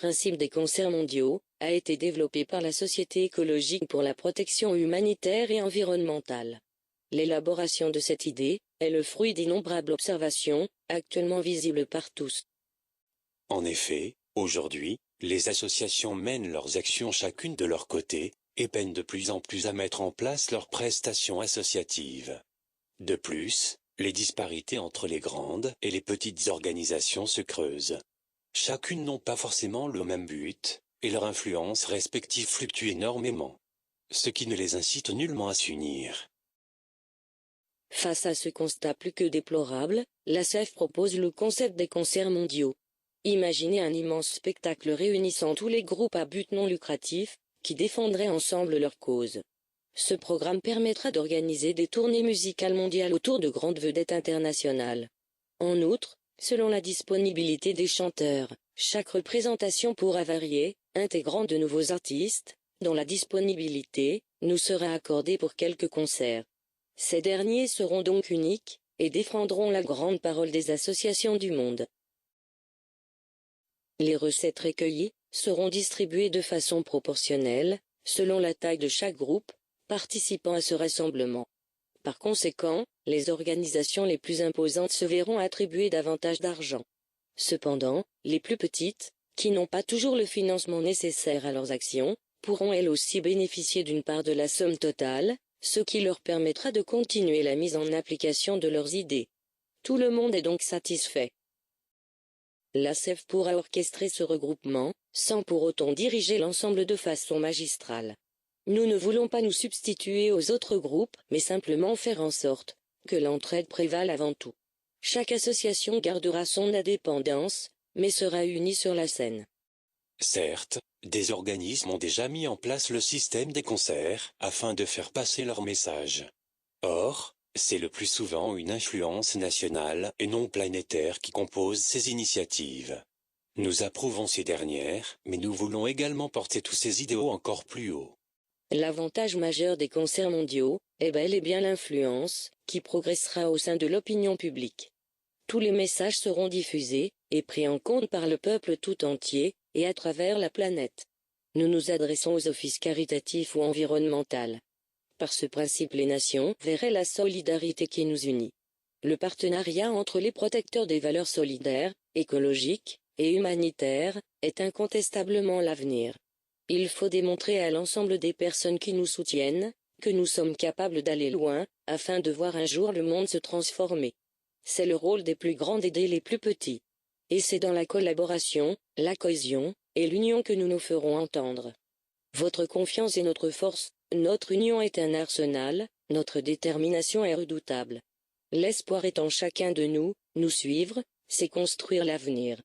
principe des concerts mondiaux a été développé par la Société écologique pour la protection humanitaire et environnementale. L'élaboration de cette idée est le fruit d'innombrables observations, actuellement visibles par tous. En effet, aujourd'hui, les associations mènent leurs actions chacune de leur côté, et peinent de plus en plus à mettre en place leurs prestations associatives. De plus, les disparités entre les grandes et les petites organisations se creusent. Chacune n'ont pas forcément le même but, et leur influence respective fluctue énormément, ce qui ne les incite nullement à s'unir. Face à ce constat plus que déplorable, l'ACEF propose le concept des concerts mondiaux. Imaginez un immense spectacle réunissant tous les groupes à but non lucratif, qui défendraient ensemble leur cause. Ce programme permettra d'organiser des tournées musicales mondiales autour de grandes vedettes internationales. En outre, selon la disponibilité des chanteurs, chaque représentation pourra varier, intégrant de nouveaux artistes, dont la disponibilité nous sera accordée pour quelques concerts. Ces derniers seront donc uniques, et défendront la grande parole des associations du monde. Les recettes recueillies seront distribuées de façon proportionnelle, selon la taille de chaque groupe participant à ce rassemblement. Par conséquent, les organisations les plus imposantes se verront attribuer davantage d'argent. Cependant, les plus petites, qui n'ont pas toujours le financement nécessaire à leurs actions, pourront elles aussi bénéficier d'une part de la somme totale, ce qui leur permettra de continuer la mise en application de leurs idées. Tout le monde est donc satisfait. L'ACEF pourra orchestrer ce regroupement, sans pour autant diriger l'ensemble de façon magistrale. Nous ne voulons pas nous substituer aux autres groupes, mais simplement faire en sorte que l'entraide prévale avant tout. Chaque association gardera son indépendance, mais sera unie sur la scène. Certes, des organismes ont déjà mis en place le système des concerts, afin de faire passer leur message. Or, c'est le plus souvent une influence nationale et non planétaire qui compose ces initiatives. Nous approuvons ces dernières, mais nous voulons également porter tous ces idéaux encore plus haut. L'avantage majeur des concerts mondiaux est bel et bien l'influence, qui progressera au sein de l'opinion publique. Tous les messages seront diffusés, et pris en compte par le peuple tout entier, et à travers la planète. Nous nous adressons aux offices caritatifs ou environnementaux. Par ce principe, les nations verraient la solidarité qui nous unit. Le partenariat entre les protecteurs des valeurs solidaires, écologiques et humanitaires est incontestablement l'avenir. Il faut démontrer à l'ensemble des personnes qui nous soutiennent que nous sommes capables d'aller loin, afin de voir un jour le monde se transformer. C'est le rôle des plus grands d'aider les plus petits. Et c'est dans la collaboration, la cohésion et l'union que nous nous ferons entendre. Votre confiance est notre force, notre union est un arsenal, notre détermination est redoutable. L'espoir est en chacun de nous, nous suivre, c'est construire l'avenir.